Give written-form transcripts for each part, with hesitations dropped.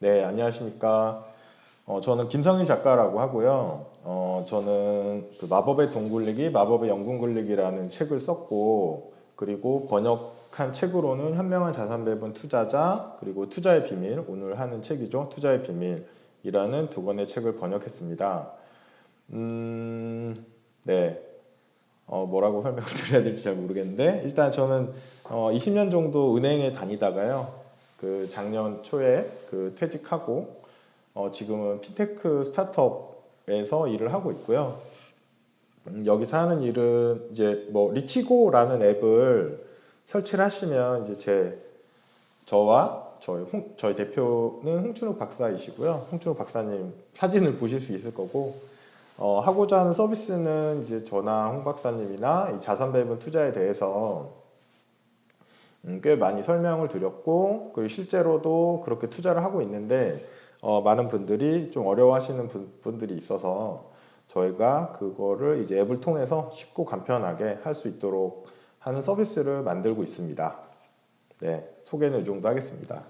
네, 안녕하십니까. 저는 김성일 작가라고 하고요. 저는 그 마법의 돈 굴리기, 마법의 연금 굴리기라는 책을 썼고, 그리고 번역한 책으로는 현명한 자산 배분 투자자, 그리고 투자의 비밀, 오늘 하는 책이죠. 투자의 비밀이라는 두 권의 책을 번역했습니다. 네. 뭐라고 설명을 드려야 될지 잘 모르겠는데, 일단 저는 20년 정도 은행에 다니다가요. 그 작년 초에 그 퇴직하고, 지금은 핀테크 스타트업에서 일을 하고 있고요. 여기서 하는 일은 이제 뭐 리치고라는 앱을 설치를 하시면 이제 저와 저희 대표는 홍춘욱 박사이시고요. 홍춘욱 박사님 사진을 보실 수 있을 거고, 하고자 하는 서비스는 이제 저나 홍 박사님이나 이 자산 배분 투자에 대해서 꽤 많이 설명을 드렸고, 그리고 실제로도 그렇게 투자를 하고 있는데, 많은 분들이 좀 어려워하시는 분들이 있어서 저희가 그거를 이제 앱을 통해서 쉽고 간편하게 할 수 있도록 하는 서비스를 만들고 있습니다. 네, 소개는 이 정도 하겠습니다.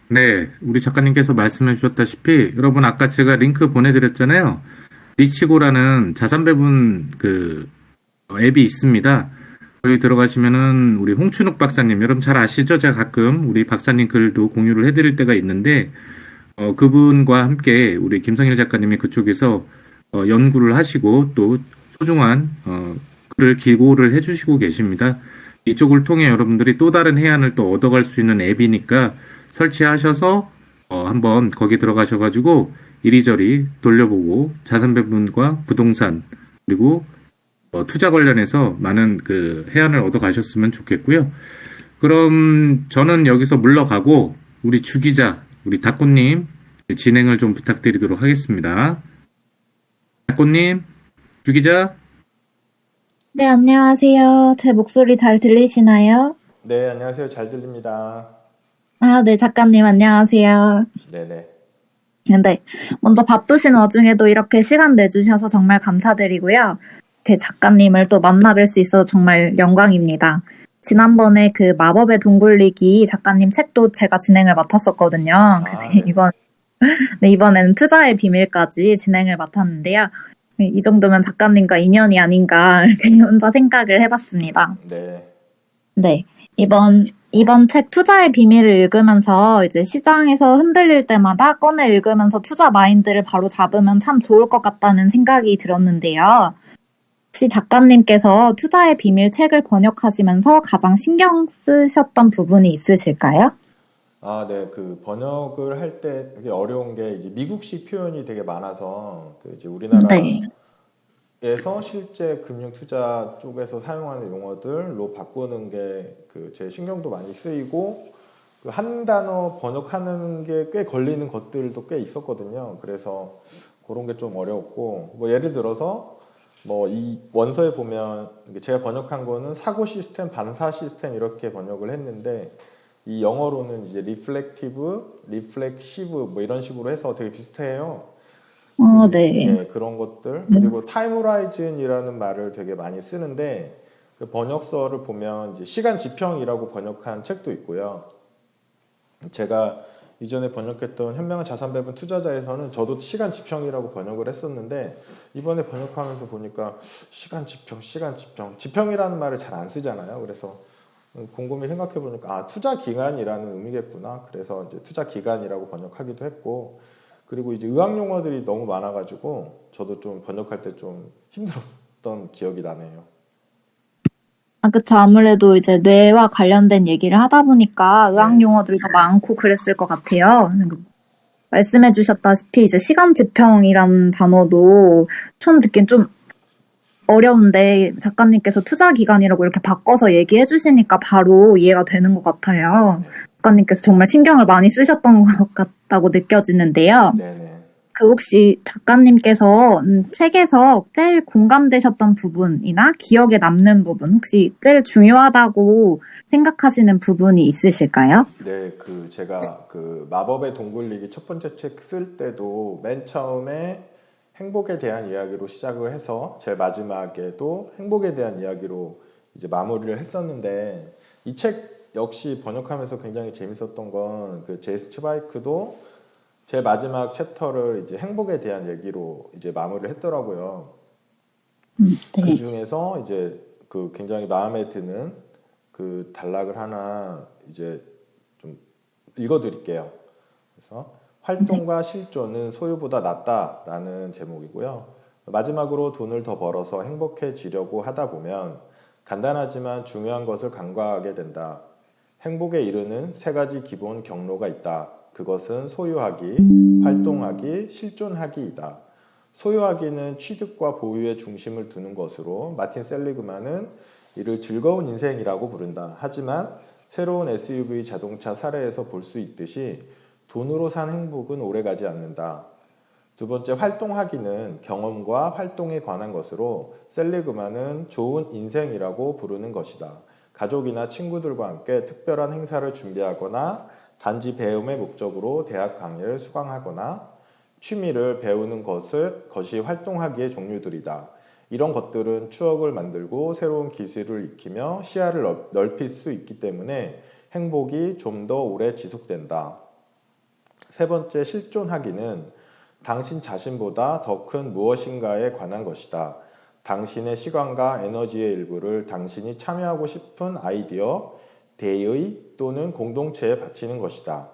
네, 우리 작가님께서 말씀해 주셨다시피 여러분 아까 제가 링크 보내드렸잖아요. 리치고라는 자산 배분 앱이 있습니다. 거기 들어가시면은 우리 홍춘욱 박사님 여러분 잘 아시죠? 제가 가끔 우리 박사님 글도 공유를 해드릴 때가 있는데 그분과 함께 우리 김성일 작가님이 그쪽에서 연구를 하시고 또 소중한 글을 기고를 해주시고 계십니다. 이쪽을 통해 여러분들이 또 다른 해안을 또 얻어갈 수 있는 앱이니까 설치하셔서 한번 거기 들어가셔가지고 이리저리 돌려보고 자산 배분과 부동산 그리고 투자 관련해서 많은 그 해안을 얻어가셨으면 좋겠고요. 그럼 저는 여기서 물러가고 우리 주 기자, 우리 닥고님 진행을 좀 부탁드리도록 하겠습니다. 닥고님, 주 기자. 네, 안녕하세요. 제 목소리 잘 들리시나요? 네, 안녕하세요. 잘 들립니다. 아, 네, 작가님, 안녕하세요. 네네. 네, 먼저 바쁘신 와중에도 이렇게 시간 내주셔서 정말 감사드리고요. 이렇게 작가님을 또 만나뵐 수 있어서 정말 영광입니다. 지난번에 그 마법의 돈 굴리기 작가님 책도 제가 진행을 맡았었거든요. 그래서 네. 이번에는 투자의 비밀까지 진행을 맡았는데요. 이 정도면 작가님과 인연이 아닌가 이렇게 혼자 생각을 해봤습니다. 네. 네. 이번 책 투자의 비밀을 읽으면서 이제 시장에서 흔들릴 때마다 꺼내 읽으면서 투자 마인드를 바로 잡으면 참 좋을 것 같다는 생각이 들었는데요. 혹시 작가님께서 투자의 비밀 책을 번역하시면서 가장 신경 쓰셨던 부분이 있으실까요? 네. 그 번역을 할 때 되게 어려운 게 이제 미국식 표현이 되게 많아서 그 이제 네. 우리나라에서 실제 금융 투자 쪽에서 사용하는 용어들로 바꾸는 게 그 제 신경도 많이 쓰이고 그 한 단어 번역하는 게 꽤 걸리는 것들도 꽤 있었거든요. 그래서 그런 게 좀 어려웠고 뭐 예를 들어서 뭐 이 원서에 보면 제가 번역한 거는 사고 시스템, 반사 시스템 이렇게 번역을 했는데 이 영어로는 이제 reflective 뭐 이런 식으로 해서 되게 비슷해요. 네. 예, 그런 것들. 그리고 타임 호라이즌이라는 말을 되게 많이 쓰는데 그 번역서를 보면 이제 시간 지평이라고 번역한 책도 있고요. 제가 이전에 번역했던 현명한 자산 배분 투자자에서는 저도 시간 지평이라고 번역을 했었는데 이번에 번역하면서 보니까 시간 지평, 지평이라는 말을 잘 안 쓰잖아요. 그래서 곰곰이 생각해 보니까 투자 기간이라는 의미겠구나. 그래서 이제 투자 기간이라고 번역하기도 했고, 그리고 이제 의학 용어들이 너무 많아가지고 저도 좀 번역할 때 좀 힘들었던 기억이 나네요. 그쵸. 아무래도 이제 뇌와 관련된 얘기를 하다 보니까 의학 네. 용어들이 더 많고 그랬을 것 같아요. 말씀해 주셨다시피 이제 시간 지평이라는 단어도 처음 듣긴 좀 어려운데 작가님께서 투자 기간이라고 이렇게 바꿔서 얘기해 주시니까 바로 이해가 되는 것 같아요. 작가님께서 정말 신경을 많이 쓰셨던 것 같다고 느껴지는데요. 네네. 그 혹시 작가님께서 책에서 제일 공감되셨던 부분이나 기억에 남는 부분, 혹시 제일 중요하다고 생각하시는 부분이 있으실까요? 네, 제가 그 마법의 돈 굴리기 첫 번째 책 쓸 때도 맨 처음에 행복에 대한 이야기로 시작을 해서 제일 마지막에도 행복에 대한 이야기로 이제 마무리를 했었는데 이 책 역시 번역하면서 굉장히 재밌었던 건 그 제이스 츠바이크도 제 마지막 챕터를 이제 행복에 대한 얘기로 이제 마무리를 했더라고요. 그 네. 중에서 이제 그 굉장히 마음에 드는 그 단락을 하나 이제 좀 읽어드릴게요. 그래서 활동과 실존은 소유보다 낫다라는 제목이고요. 마지막으로 돈을 더 벌어서 행복해지려고 하다 보면 간단하지만 중요한 것을 간과하게 된다. 행복에 이르는 세 가지 기본 경로가 있다. 그것은 소유하기, 활동하기, 실존하기이다. 소유하기는 취득과 보유에 중심을 두는 것으로 마틴 셀리그만은 이를 즐거운 인생이라고 부른다. 하지만 새로운 SUV 자동차 사례에서 볼 수 있듯이 돈으로 산 행복은 오래가지 않는다. 두 번째, 활동하기는 경험과 활동에 관한 것으로 셀리그만은 좋은 인생이라고 부르는 것이다. 가족이나 친구들과 함께 특별한 행사를 준비하거나 단지 배움의 목적으로 대학 강의를 수강하거나 취미를 배우는 것이 활동하기의 종류들이다. 이런 것들은 추억을 만들고 새로운 기술을 익히며 시야를 넓힐 수 있기 때문에 행복이 좀 더 오래 지속된다. 세 번째, 실존하기는 당신 자신보다 더 큰 무엇인가에 관한 것이다. 당신의 시간과 에너지의 일부를 당신이 참여하고 싶은 아이디어, 대의 또는 공동체에 바치는 것이다.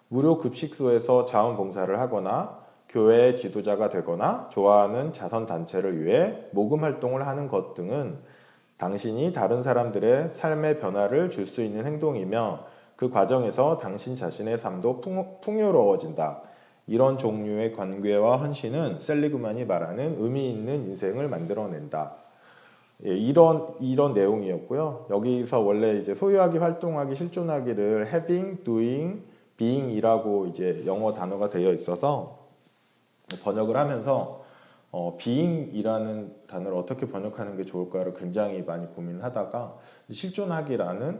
무료 급식소에서 자원봉사를 하거나 교회의 지도자가 되거나 좋아하는 자선단체를 위해 모금 활동을 하는 것 등은 당신이 다른 사람들의 삶의 변화를 줄 수 있는 행동이며 그 과정에서 당신 자신의 삶도 풍요로워진다. 이런 종류의 관계와 헌신은 셀리그만이 말하는 의미 있는 인생을 만들어낸다. 예, 이런 내용이었고요. 여기서 원래 이제 소유하기, 활동하기, 실존하기를 having, doing, being이라고 이제 영어 단어가 되어 있어서 번역을 하면서 being이라는 단어를 어떻게 번역하는 게 좋을까를 굉장히 많이 고민하다가 실존하기라는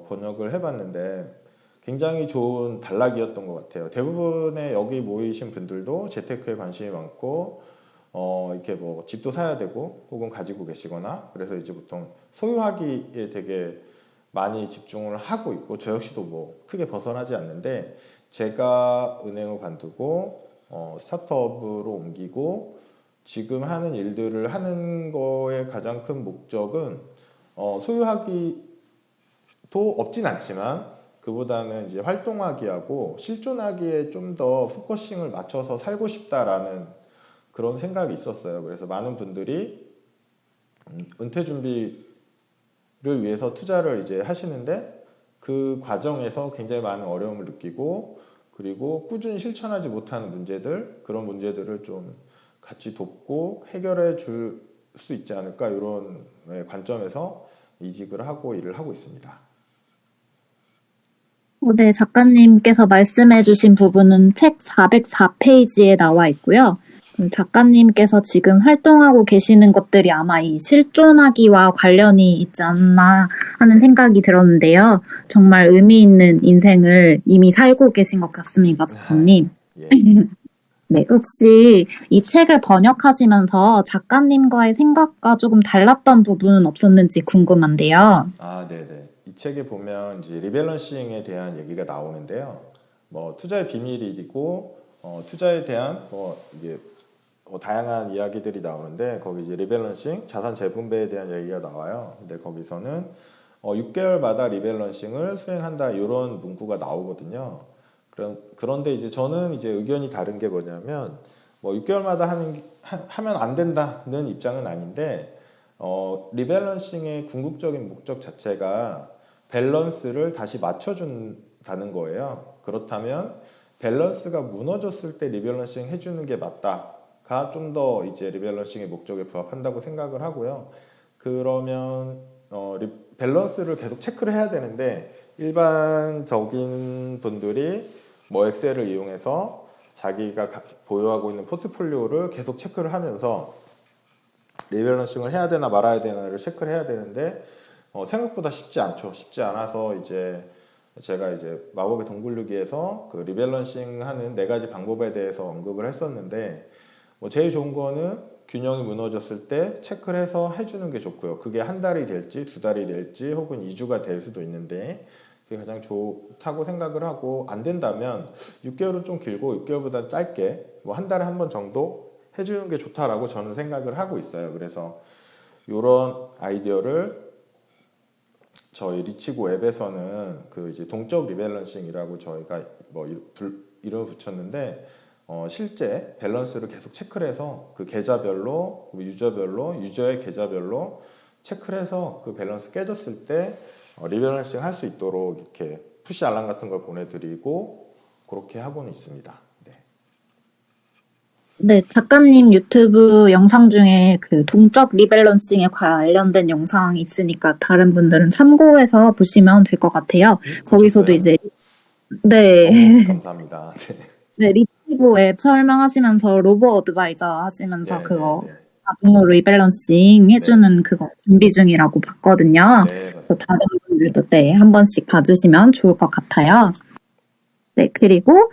번역을 해봤는데 굉장히 좋은 단락이었던 것 같아요. 대부분의 여기 모이신 분들도 재테크에 관심이 많고 이렇게 뭐 집도 사야 되고 혹은 가지고 계시거나 그래서 이제 보통 소유하기에 되게 많이 집중을 하고 있고 저 역시도 뭐 크게 벗어나지 않는데 제가 은행을 관두고 스타트업으로 옮기고 지금 하는 일들을 하는 거의 가장 큰 목적은 소유하기도 없진 않지만 그보다는 이제 활동하기하고 실존하기에 좀 더 포커싱을 맞춰서 살고 싶다라는 그런 생각이 있었어요. 그래서 많은 분들이 은퇴 준비를 위해서 투자를 이제 하시는데 그 과정에서 굉장히 많은 어려움을 느끼고 그리고 꾸준히 실천하지 못하는 문제들 그런 문제들을 좀 같이 돕고 해결해 줄 수 있지 않을까 이런 관점에서 이직을 하고 일을 하고 있습니다. 네, 작가님께서 말씀해주신 부분은 책 404페이지에 나와 있고요. 작가님께서 지금 활동하고 계시는 것들이 아마 이 실존하기와 관련이 있지 않나 하는 생각이 들었는데요. 정말 의미 있는 인생을 이미 살고 계신 것 같습니다, 작가님. 예. 네, 혹시 이 책을 번역하시면서 작가님과의 생각과 조금 달랐던 부분은 없었는지 궁금한데요. 아, 네네. 이 책에 보면 이제 리밸런싱에 대한 얘기가 나오는데요. 뭐 투자의 비밀이 있고 투자에 대한 이게 다양한 이야기들이 나오는데 거기 이제 리밸런싱, 자산 재분배에 대한 얘기가 나와요. 근데 거기서는 6개월마다 리밸런싱을 수행한다 이런 문구가 나오거든요. 그런데 이제 저는 이제 의견이 다른 게 뭐냐면 뭐 6개월마다 하면 안 된다는 입장은 아닌데 리밸런싱의 궁극적인 목적 자체가 밸런스를 다시 맞춰준다는 거예요. 그렇다면 밸런스가 무너졌을 때 리밸런싱 해주는 게 맞다가 좀 더 이제 리밸런싱의 목적에 부합한다고 생각을 하고요. 그러면 밸런스를 계속 체크를 해야 되는데 일반적인 분들이 뭐 엑셀을 이용해서 자기가 보유하고 있는 포트폴리오를 계속 체크를 하면서 리밸런싱을 해야 되나 말아야 되나를 체크를 해야 되는데 생각보다 쉽지 않죠. 쉽지 않아서 이제 제가 이제 마법의 덩굴르기에서 그 리밸런싱 하는 4가지 방법에 대해서 언급을 했었는데 제일 좋은 거는 균형이 무너졌을 때 체크를 해서 해주는 게 좋고요. 그게 한 달이 될지 두 달이 될지 혹은 2주가 될 수도 있는데 그게 가장 좋다고 생각을 하고 안 된다면 6개월은 좀 길고 6개월보다 짧게 뭐 한 달에 한 번 정도 해주는 게 좋다라고 저는 생각을 하고 있어요. 그래서 이런 아이디어를 저희 리치고 앱에서는 그 이제 동적 리밸런싱이라고 저희가 뭐 이름을 붙였는데 실제 밸런스를 계속 체크를 해서 그 계좌별로 유저별로 유저의 계좌별로 체크를 해서 그 밸런스 깨졌을 때 리밸런싱 할 수 있도록 이렇게 푸시 알람 같은 걸 보내드리고 그렇게 하고는 있습니다. 네. 네, 작가님 유튜브 영상 중에 그 동적 리밸런싱에 관련된 영상이 있으니까 다른 분들은 참고해서 보시면 될 것 같아요. 거기서도 보셨어요? 이제, 네, 감사합니다. 네, 리치고 앱 설명하시면서 로보 어드바이저 하시면서 네, 네, 그거 네, 자동으로 리밸런싱 네, 해주는 그거 준비 중이라고 봤거든요. 네, 그래서 맞습니다. 다른 분들도 네, 한 번씩 봐주시면 좋을 것 같아요. 네, 그리고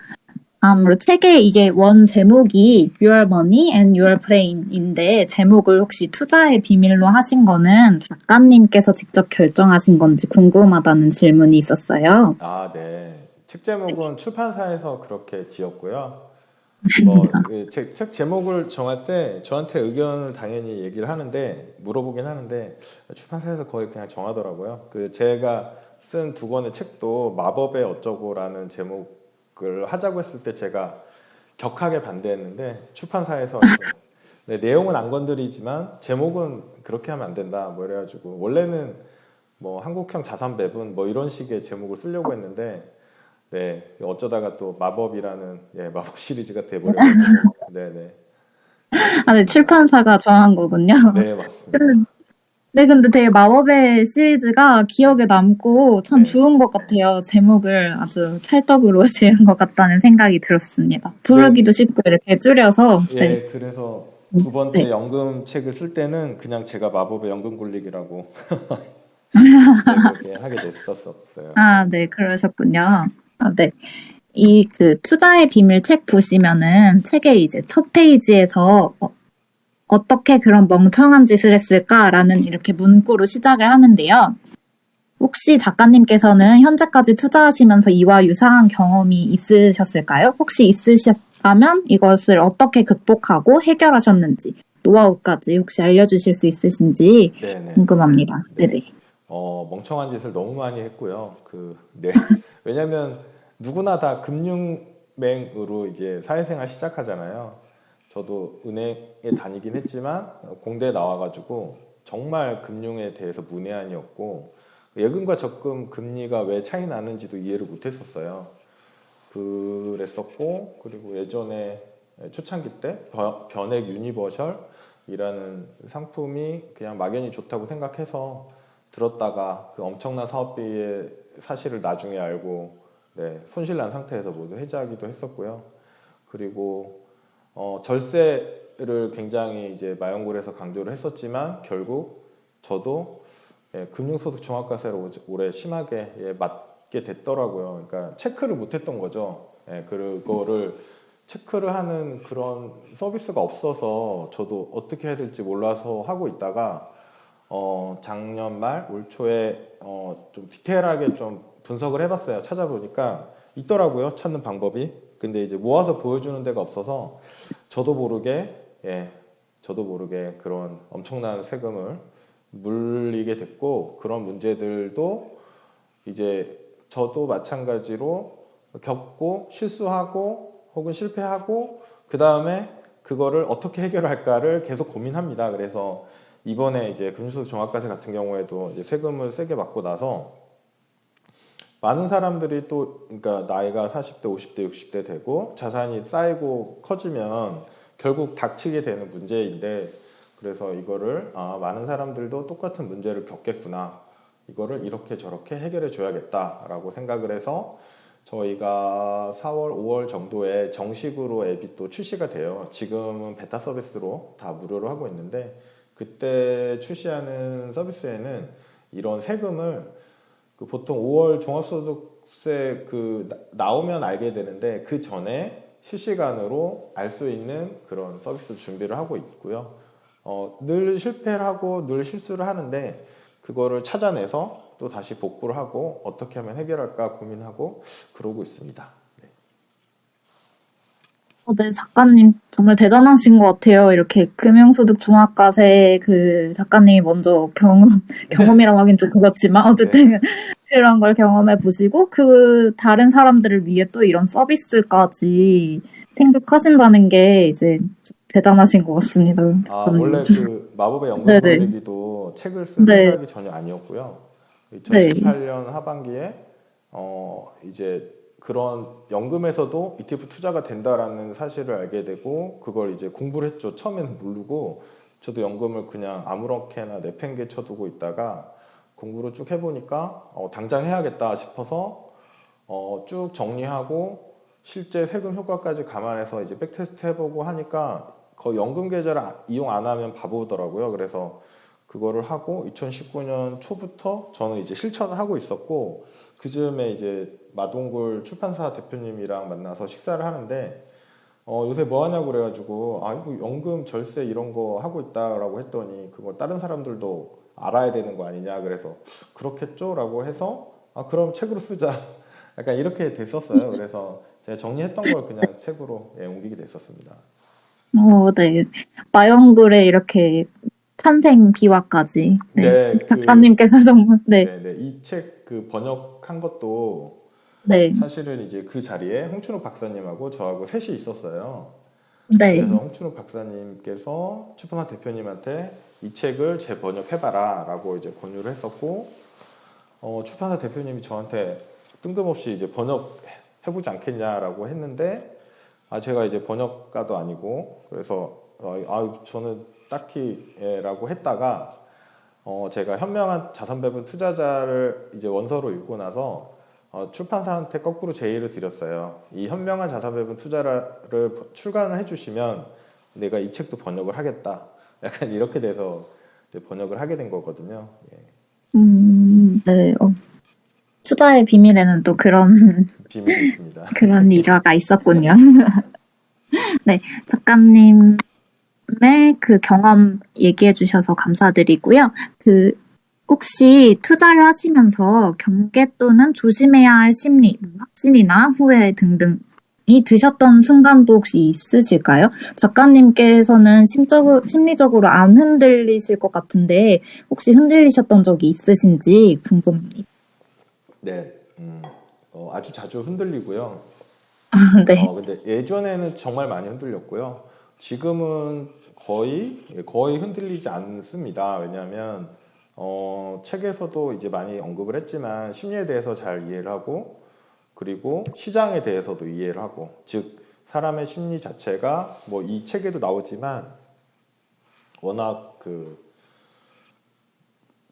다음으로 책의 이게 원 제목이 Your Money and Your Brain인데 제목을 혹시 투자의 비밀로 하신 거는 작가님께서 직접 결정하신 건지 궁금하다는 질문이 있었어요. 아, 네. 책 제목은 출판사에서 그렇게 지었고요. 뭐, 책 제목을 정할 때 저한테 의견을 당연히 얘기를 하는데, 물어보긴 하는데, 출판사에서 거의 그냥 정하더라고요. 그 제가 쓴 두 권의 책도 마법의 어쩌고라는 제목을 하자고 했을 때 제가 격하게 반대했는데, 출판사에서 이제 네, 내용은 안 건드리지만 제목은 그렇게 하면 안 된다. 뭐 이래가지고, 원래는 뭐 한국형 자산 배분 뭐 이런 식의 제목을 쓰려고 했는데, 네, 어쩌다가 또 마법이라는 마법 시리즈가 돼버려가지고, 네네, 그렇게 아, 네, 됐습니다. 출판사가 정한 거군요. 네, 맞습니다. 네, 근데 되게 마법의 시리즈가 기억에 남고 참 네, 좋은 것 같아요. 제목을 아주 찰떡으로 지은 것 같다는 생각이 들었습니다. 네, 부르기도 쉽고 이렇게 줄여서, 네. 예, 그래서 두 번째 네. 연금 책을 쓸 때는 그냥 제가 마법의 연금 굴리기라고, 네, 그렇게 하게 됐었어요. 네, 아, 네, 그러셨군요. 아, 네. 이 그 투자의 비밀 책 보시면은 책의 이제 첫 페이지에서 어떻게 그런 멍청한 짓을 했을까라는 이렇게 문구로 시작을 하는데요. 혹시 작가님께서는 현재까지 투자하시면서 이와 유사한 경험이 있으셨을까요? 혹시 있으셨다면 이것을 어떻게 극복하고 해결하셨는지, 노하우까지 혹시 알려주실 수 있으신지 네, 네, 궁금합니다. 네. 네네. 멍청한 짓을 너무 많이 했고요. 네. 왜냐면 누구나 다 금융맹으로 이제 사회생활 시작하잖아요. 저도 은행에 다니긴 했지만 공대에 나와가지고 정말 금융에 대해서 문외한이었고 예금과 적금 금리가 왜 차이 나는지도 이해를 못했었어요. 그랬었고 그리고 예전에 초창기 때 변액 유니버셜이라는 상품이 그냥 막연히 좋다고 생각해서 들었다가 그 엄청난 사업비의 사실을 나중에 알고 네, 손실 난 상태에서 모두 해지하기도 했었고요. 그리고 절세를 굉장히 이제 마연골에서 강조를 했었지만 결국 저도 금융소득 종합과세를 올해 심하게 맞게 됐더라고요. 그러니까 체크를 못했던 거죠. 그거를 체크를 하는 그런 서비스가 없어서 저도 어떻게 해야 될지 몰라서 하고 있다가 작년 말, 올 초에 좀 디테일하게 좀 분석을 해봤어요. 찾아보니까 있더라고요. 찾는 방법이. 근데 이제 모아서 보여주는 데가 없어서 저도 모르게, 저도 모르게 그런 엄청난 세금을 물리게 됐고 그런 문제들도 이제 저도 마찬가지로 겪고 실수하고 혹은 실패하고 그 다음에 그거를 어떻게 해결할까를 계속 고민합니다. 그래서 이번에 이제 금융소득 종합과세 같은 경우에도 이제 세금을 세게 받고 나서 많은 사람들이 또 그러니까 나이가 40대, 50대, 60대 되고 자산이 쌓이고 커지면 결국 닥치게 되는 문제인데 그래서 이거를 많은 사람들도 똑같은 문제를 겪겠구나. 이거를 이렇게 저렇게 해결해 줘야겠다라고 생각을 해서 저희가 4월, 5월 정도에 정식으로 앱이 또 출시가 돼요. 지금은 베타 서비스로 다 무료로 하고 있는데 그때 출시하는 서비스에는 이런 세금을 보통 5월 종합소득세 나오면 알게 되는데 그 전에 실시간으로 알 수 있는 그런 서비스 준비를 하고 있고요. 늘 실패를 하고 늘 실수를 하는데 그거를 찾아내서 또 다시 복구를 하고 어떻게 하면 해결할까 고민하고 그러고 있습니다. 네, 작가님 정말 대단하신 것 같아요. 이렇게 금융소득 종합과세 그 작가님이 먼저 경험이라고 하긴 좀 그렇지만 어쨌든 그런 걸 경험해 보시고 그 다른 사람들을 위해 또 이런 서비스까지 생각하신다는 게 이제 대단하신 것 같습니다. 작가님. 원래 그 마법의 연금 네네. 돌리기도 책을 쓸 네. 생각이 전혀 아니었고요. 네. 2018년 하반기에 이제 그런 연금에서도 ETF 투자가 된다라는 사실을 알게 되고 그걸 이제 공부를 했죠. 처음에는 모르고 저도 연금을 그냥 아무렇게나 내팽개 쳐두고 있다가 공부를 쭉 해보니까 당장 해야겠다 싶어서 쭉 정리하고 실제 세금 효과까지 감안해서 이제 백테스트 해보고 하니까 거의 연금 계좌를 이용 안 하면 바보더라고요. 그래서 그거를 하고 2019년 초부터 저는 이제 실천을 하고 있었고 그 즈음에 이제 마동굴 출판사 대표님이랑 만나서 식사를 하는데 요새 뭐 하냐고 그래가지고 이거 연금 절세 이런 거 하고 있다라고 했더니 그거 다른 사람들도 알아야 되는 거 아니냐 그래서 그렇겠죠 라고 해서 그럼 책으로 쓰자 약간 이렇게 됐었어요. 그래서 제가 정리했던 걸 그냥 책으로 옮기게 됐었습니다. 네. 마영굴의 이렇게 탄생 비화까지. 네. 네, 작가님께서 정말, 네. 네, 이 책 그 번역한 것도 네. 사실은 이제 그 자리에 홍춘욱 박사님하고 저하고 셋이 있었어요. 네. 그래서 홍춘욱 박사님께서 출판사 대표님한테 이 책을 재번역해봐라 라고 이제 권유를 했었고 출판사 대표님이 저한테 뜬금없이 이제 번역해보지 않겠냐라고 했는데 제가 이제 번역가도 아니고 그래서 저는 딱히 라고 했다가 제가 현명한 자산배분 투자자를 이제 원서로 읽고 나서 출판사한테 거꾸로 제의를 드렸어요. 이 현명한 자산배분 투자를 출간을 해주시면 내가 이 책도 번역을 하겠다. 약간 이렇게 돼서 이제 번역을 하게 된 거거든요. 예. 네. 투자의 비밀에는 또 그런 비밀이 있습니다. 그런 일화가 있었군요. 네, 작가님의 그 경험 얘기해 주셔서 감사드리고요. 혹시 투자를 하시면서 경계 또는 조심해야 할 심리, 확신이나 후회 등등이 드셨던 순간도 혹시 있으실까요? 작가님께서는 심리적으로 안 흔들리실 것 같은데 혹시 흔들리셨던 적이 있으신지 궁금합니다. 네, 아주 자주 흔들리고요. 네. 근데 예전에는 정말 많이 흔들렸고요. 지금은 거의 흔들리지 않습니다. 왜냐하면 책에서도 이제 많이 언급을 했지만 심리에 대해서 잘 이해를 하고 그리고 시장에 대해서도 이해를 하고 즉 사람의 심리 자체가 뭐 이 책에도 나오지만 워낙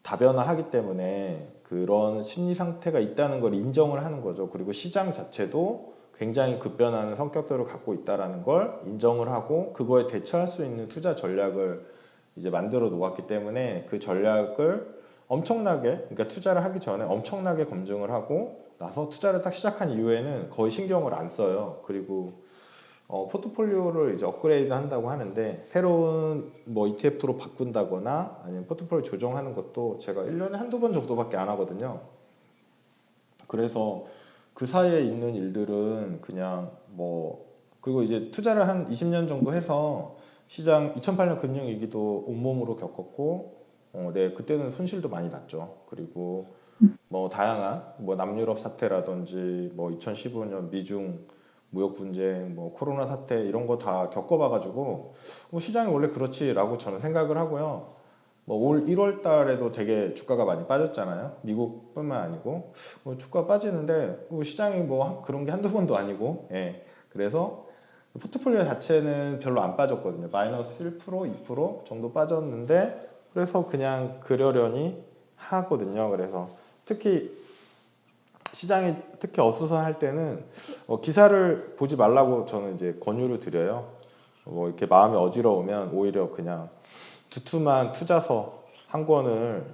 다변화하기 때문에 그런 심리 상태가 있다는 걸 인정을 하는 거죠. 그리고 시장 자체도 굉장히 급변하는 성격들을 갖고 있다는 걸 인정을 하고 그거에 대처할 수 있는 투자 전략을 이제 만들어 놓았기 때문에 그 전략을 엄청나게 그러니까 투자를 하기 전에 엄청나게 검증을 하고 나서 투자를 딱 시작한 이후에는 거의 신경을 안 써요. 그리고 포트폴리오를 이제 업그레이드 한다고 하는데 새로운 뭐 ETF로 바꾼다거나 아니면 포트폴리오 조정하는 것도 제가 1년에 한두 번 정도밖에 안 하거든요. 그래서 그 사이에 있는 일들은 그냥 그리고 이제 투자를 한 20년 정도 해서 시장 2008년 금융위기도 온몸으로 겪었고 네, 그때는 손실도 많이 났죠. 그리고 다양한 남유럽 사태라든지 2015년 미중 무역 분쟁, 코로나 사태 이런 거 다 겪어봐가지고 시장이 원래 그렇지라고 저는 생각을 하고요. 올 1월 달에도 되게 주가가 많이 빠졌잖아요. 미국뿐만 아니고 주가 빠지는데 시장이 그런 게 한두 번도 아니고 예. 그래서 포트폴리오 자체는 별로 안 빠졌거든요. 마이너스 1%, 2% 정도 빠졌는데 그래서 그냥 그러려니 하거든요. 그래서 시장이 특히 어수선할 때는 기사를 보지 말라고 저는 이제 권유를 드려요. 이렇게 마음이 어지러우면 오히려 그냥 두툼한 투자서 한 권을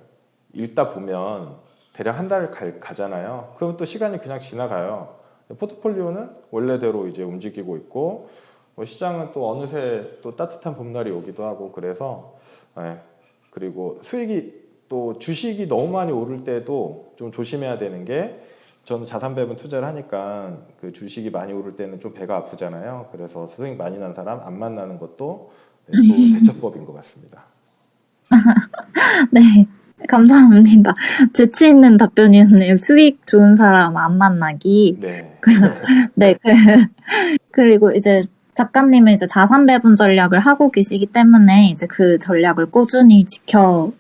읽다 보면 대략 한 달 가잖아요. 그럼 또 시간이 그냥 지나가요. 포트폴리오는 원래대로 이제 움직이고 있고 뭐 시장은 또 어느새 또 따뜻한 봄날이 오기도 하고 그래서 예, 그리고 수익이 또 주식이 너무 많이 오를 때도 좀 조심해야 되는 게 저는 자산 배분 투자를 하니까 그 주식이 많이 오를 때는 좀 배가 아프잖아요. 그래서 수익 많이 난 사람 안 만나는 것도 네, 좋은 대처법인 것 같습니다. 네, 감사합니다. 재치 있는 답변이었네요. 수익 좋은 사람 안 만나기. 네. 네, 그리고 이제 작가님은 이제 자산 배분 전략을 하고 계시기 때문에 이제 그 전략을 꾸준히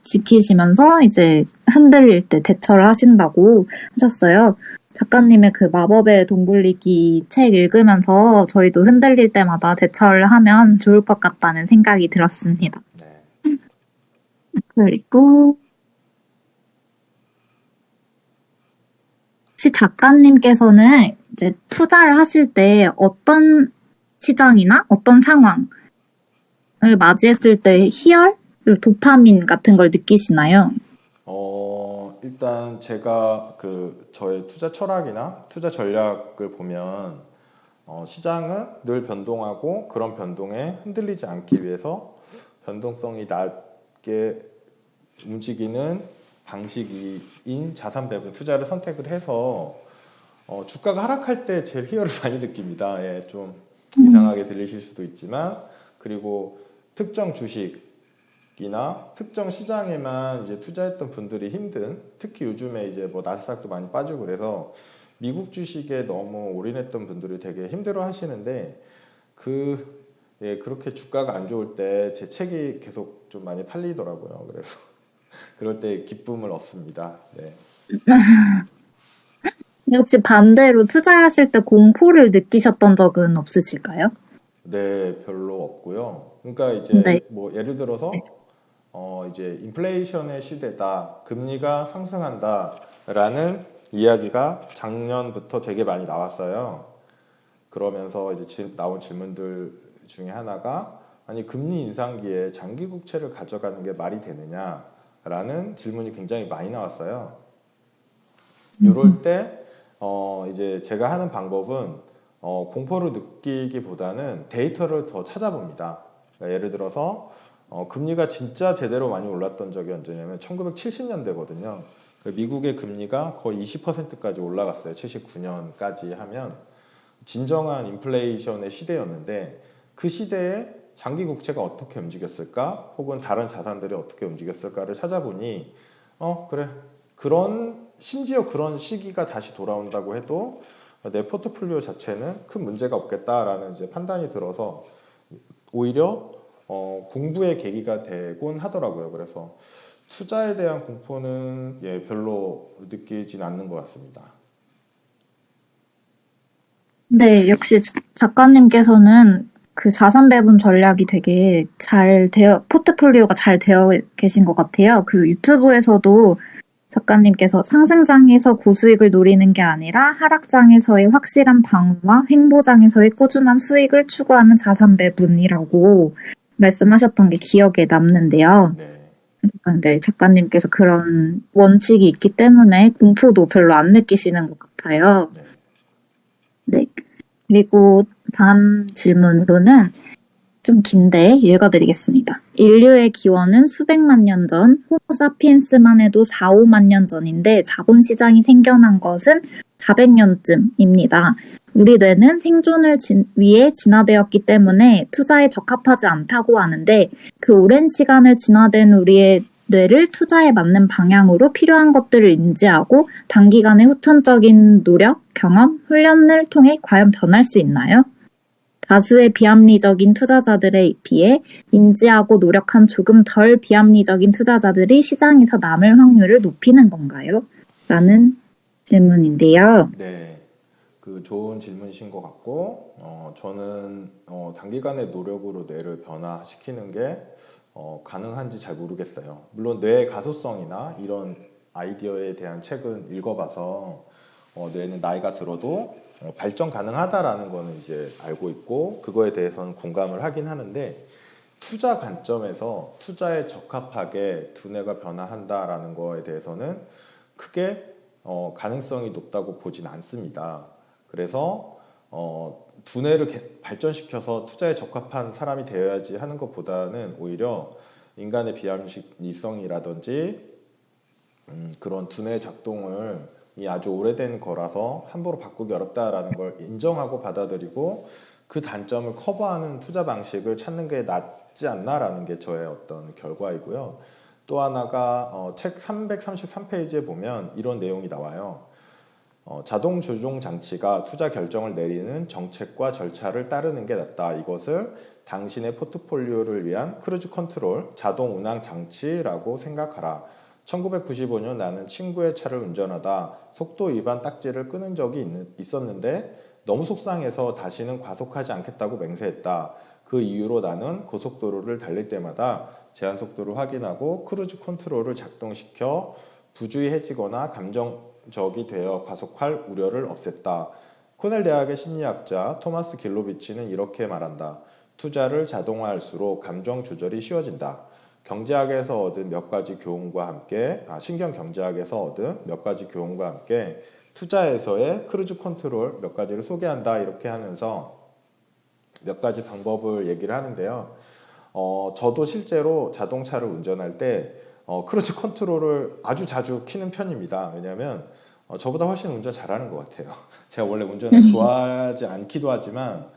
지키시면서 이제 흔들릴 때 대처를 하신다고 하셨어요. 작가님의 그 마법의 돈 굴리기 책 읽으면서 저희도 흔들릴 때마다 대처를 하면 좋을 것 같다는 생각이 들었습니다. 네. 그리고 혹시 작가님께서는 이제 투자를 하실 때 어떤 시장이나 어떤 상황을 맞이했을 때 희열, 도파민 같은 걸 느끼시나요? 일단 제가 그 저의 투자 철학이나 투자 전략을 보면 시장은 늘 변동하고 그런 변동에 흔들리지 않기 위해서 변동성이 낮게 움직이는 방식인 자산 배분 투자를 선택을 해서 주가가 하락할 때 제일 희열을 많이 느낍니다. 예, 좀 이상하게 들리실 수도 있지만 그리고 특정 주식이나 특정 시장에만 이제 투자했던 분들이 힘든 특히 요즘에 이제 뭐 나스닥도 많이 빠지고 그래서 미국 주식에 너무 올인했던 분들이 되게 힘들어 하시는데 예, 그렇게 주가가 안 좋을 때 제 책이 계속 좀 많이 팔리더라고요. 그래서 그럴 때 기쁨을 얻습니다. 네. 혹시 반대로 투자하실 때 공포를 느끼셨던 적은 없으실까요? 네, 별로 없고요. 그러니까 네. 이제 뭐 예를 들어서 이제 인플레이션의 시대다, 금리가 상승한다라는 이야기가 작년부터 되게 많이 나왔어요. 그러면서 이제 나온 질문들 중에 하나가 아니 금리 인상기에 장기 국채를 가져가는 게 말이 되느냐라는 질문이 굉장히 많이 나왔어요. 이럴 때 이제 제가 하는 방법은 공포를 느끼기보다는 데이터를 더 찾아봅니다. 그러니까 예를 들어서 금리가 진짜 제대로 많이 올랐던 적이 언제냐면 1970년대거든요. 미국의 금리가 거의 20%까지 올라갔어요. 79년까지 하면 진정한 인플레이션의 시대였는데 그 시대에 장기 국채가 어떻게 움직였을까? 혹은 다른 자산들이 어떻게 움직였을까를 찾아보니 그래. 심지어 그런 시기가 다시 돌아온다고 해도 내 포트폴리오 자체는 큰 문제가 없겠다라는 이제 판단이 들어서 오히려 공부의 계기가 되곤 하더라고요. 그래서 투자에 대한 공포는 예, 별로 느끼진 않는 것 같습니다. 네, 역시 작가님께서는 그 자산 배분 전략이 되게 포트폴리오가 잘 되어 계신 것 같아요. 그 유튜브에서도 작가님께서 상승장에서 고수익을 노리는 게 아니라 하락장에서의 확실한 방어와 횡보장에서의 꾸준한 수익을 추구하는 자산 배분이라고 말씀하셨던 게 기억에 남는데요. 네. 네, 작가님께서 그런 원칙이 있기 때문에 공포도 별로 안 느끼시는 것 같아요. 네. 네. 그리고 다음 질문으로는 좀 긴데 읽어드리겠습니다. 인류의 기원은 수백만 년 전, 호모사피엔스만 해도 4, 5만 년 전인데 자본시장이 생겨난 것은 400년쯤입니다. 우리 뇌는 생존을 위해 진화되었기 때문에 투자에 적합하지 않다고 하는데 그 오랜 시간을 진화된 우리의 뇌를 투자에 맞는 방향으로 필요한 것들을 인지하고 단기간에 후천적인 노력, 경험, 훈련을 통해 과연 변할 수 있나요? 다수의 비합리적인 투자자들에 비해 인지하고 노력한 조금 덜 비합리적인 투자자들이 시장에서 남을 확률을 높이는 건가요? 라는 질문인데요. 네. 그 좋은 질문이신 것 같고, 저는 단기간의 노력으로 뇌를 변화시키는 게 가능한지 잘 모르겠어요. 물론 뇌의 가소성이나 이런 아이디어에 대한 책은 읽어봐서 뇌는 나이가 들어도 발전 가능하다라는 거는 이제 알고 있고 그거에 대해서는 공감을 하긴 하는데 투자 관점에서 투자에 적합하게 두뇌가 변화한다라는 거에 대해서는 크게 가능성이 높다고 보진 않습니다. 그래서 두뇌를 발전시켜서 투자에 적합한 사람이 되어야지 하는 것보다는 오히려 인간의 비합리성이라든지 그런 두뇌 작동을 이 아주 오래된 거라서 함부로 바꾸기 어렵다라는 걸 인정하고 받아들이고 그 단점을 커버하는 투자 방식을 찾는 게 낫지 않나라는 게 저의 어떤 결과이고요. 또 하나가 책 333페이지에 보면 이런 내용이 나와요. 자동 조종 장치가 투자 결정을 내리는 정책과 절차를 따르는 게 낫다. 이것을 당신의 포트폴리오를 위한 크루즈 컨트롤, 자동 운항 장치라고 생각하라. 1995년 나는 친구의 차를 운전하다 속도 위반 딱지를 끄는 적이 있었는데 너무 속상해서 다시는 과속하지 않겠다고 맹세했다. 그 이후로 나는 고속도로를 달릴 때마다 제한 속도를 확인하고 크루즈 컨트롤을 작동시켜 부주의해지거나 감정적이 되어 과속할 우려를 없앴다. 코넬 대학의 심리학자 토마스 길로비치는 이렇게 말한다. 투자를 자동화할수록 감정 조절이 쉬워진다. 경제학에서 얻은 몇 가지 교훈과 함께, 신경 경제학에서 얻은 몇 가지 교훈과 함께 투자에서의 크루즈 컨트롤 몇 가지를 소개한다. 이렇게 하면서 몇 가지 방법을 얘기를 하는데요. 저도 실제로 자동차를 운전할 때 크루즈 컨트롤을 아주 자주 키는 편입니다. 왜냐하면 저보다 훨씬 운전 잘하는 것 같아요. 제가 원래 운전을 좋아하지 않기도 하지만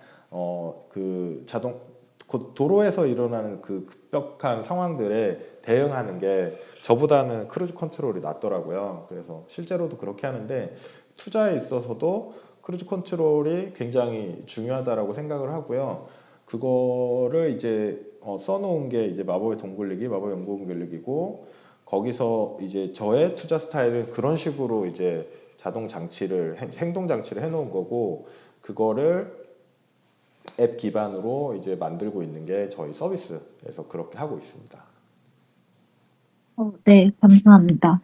도로에서 일어나는 그 급격한 상황들에 대응하는 게 저보다는 크루즈 컨트롤이 낫더라고요. 그래서 실제로도 그렇게 하는데 투자에 있어서도 크루즈 컨트롤이 굉장히 중요하다라고 생각을 하고요. 그거를 이제 써놓은 게 이제 마법의 돈 굴리기, 마법의 연금 굴리기고 거기서 이제 저의 투자 스타일은 그런 식으로 이제 자동 장치를 행동 장치를 해놓은 거고 그거를 앱 기반으로 이제 만들고 있는 게 저희 서비스에서 그렇게 하고 있습니다. 네, 감사합니다.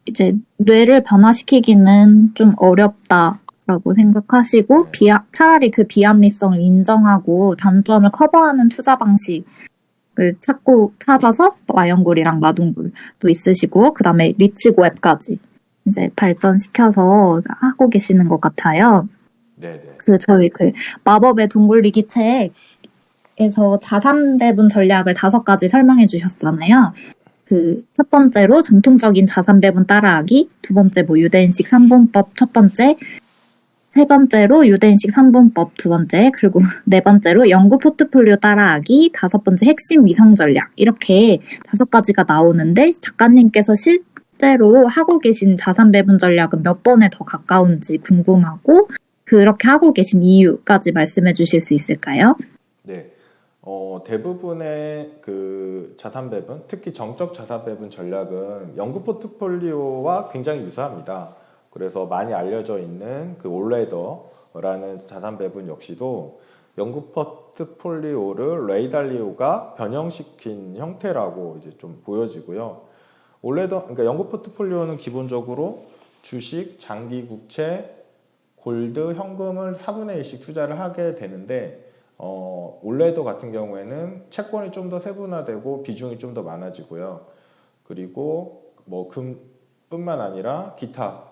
이제 뇌를 변화시키기는 좀 어렵다라고 생각하시고, 네. 차라리 그 비합리성을 인정하고 단점을 커버하는 투자 방식을 찾아서 와연굴이랑 마동굴도 있으시고, 그 다음에 리치고 앱까지 이제 발전시켜서 하고 계시는 것 같아요. 네네. 저희 마법의 돈 굴리기 책에서 자산 배분 전략을 5가지 설명해 주셨잖아요. 첫 번째로 전통적인 자산 배분 따라하기, 두 번째 유대인식 3분법 첫 번째, 세 번째로 유대인식 3분법 두 번째, 그리고 네 번째로 연구 포트폴리오 따라하기, 다섯 번째 핵심 위성 전략. 이렇게 5가지가 나오는데 작가님께서 실제로 하고 계신 자산 배분 전략은 몇 번에 더 가까운지 궁금하고 그렇게 하고 계신 이유까지 말씀해 주실 수 있을까요? 네. 대부분의 그 자산 배분, 특히 정적 자산 배분 전략은 연구 포트폴리오와 굉장히 유사합니다. 그래서 많이 알려져 있는 그 올레더라는 자산 배분 역시도 연구 포트폴리오를 레이 달리오가 변형시킨 형태라고 이제 좀 보여지고요. 그러니까 연구 포트폴리오는 기본적으로 주식, 장기 국채, 골드, 현금을 4분의 1씩 투자를 하게 되는데 올레더 같은 경우에는 채권이 좀 더 세분화되고 비중이 좀 더 많아지고요. 그리고 금뿐만 아니라 기타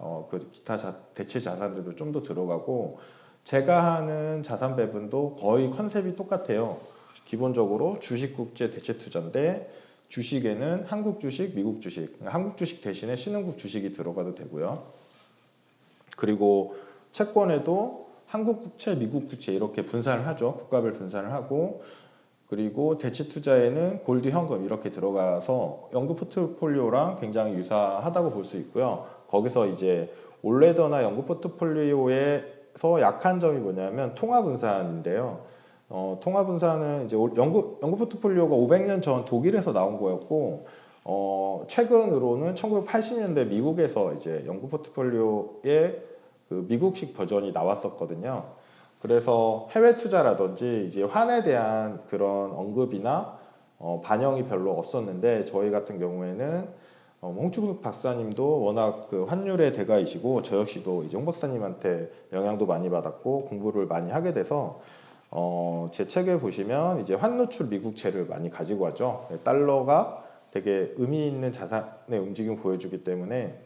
대체 자산들도 좀 더 들어가고 제가 하는 자산 배분도 거의 컨셉이 똑같아요. 기본적으로 주식, 국제, 대체 투자인데 주식에는 한국 주식, 미국 주식, 한국 주식 대신에 신흥국 주식이 들어가도 되고요. 그리고 채권에도 한국 국채, 미국 국채 이렇게 분산을 하죠. 국가별 분산을 하고 그리고 대체 투자에는 골드, 현금 이렇게 들어가서 연구 포트폴리오랑 굉장히 유사하다고 볼 수 있고요. 거기서 이제 올레더나 연구 포트폴리오에서 약한 점이 뭐냐면 통화 분산인데요. 통화 분산은 이제 연구 포트폴리오가 500년 전 독일에서 나온 거였고 최근으로는 1980년대 미국에서 이제 연구 포트폴리오의 그 미국식 버전이 나왔었거든요. 그래서 해외 투자라든지 이제 환에 대한 그런 언급이나 반영이 별로 없었는데 저희 같은 경우에는 홍충국 박사님도 워낙 그 환율의 대가이시고 저 역시도 이제 홍 박사님한테 영향도 많이 받았고 공부를 많이 하게 돼서 제 책에 보시면 이제 환노출 미국채를 많이 가지고 왔죠. 달러가 되게 의미 있는 자산의 움직임을 보여주기 때문에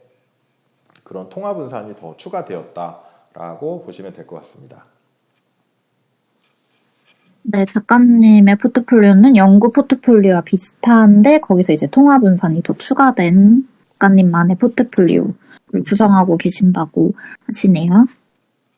그런 통화 분산이 더 추가되었다라고 보시면 될 것 같습니다. 네, 작가님의 포트폴리오는 연구 포트폴리오와 비슷한데 거기서 이제 통화 분산이 더 추가된 작가님만의 포트폴리오를 구성하고 계신다고 하시네요.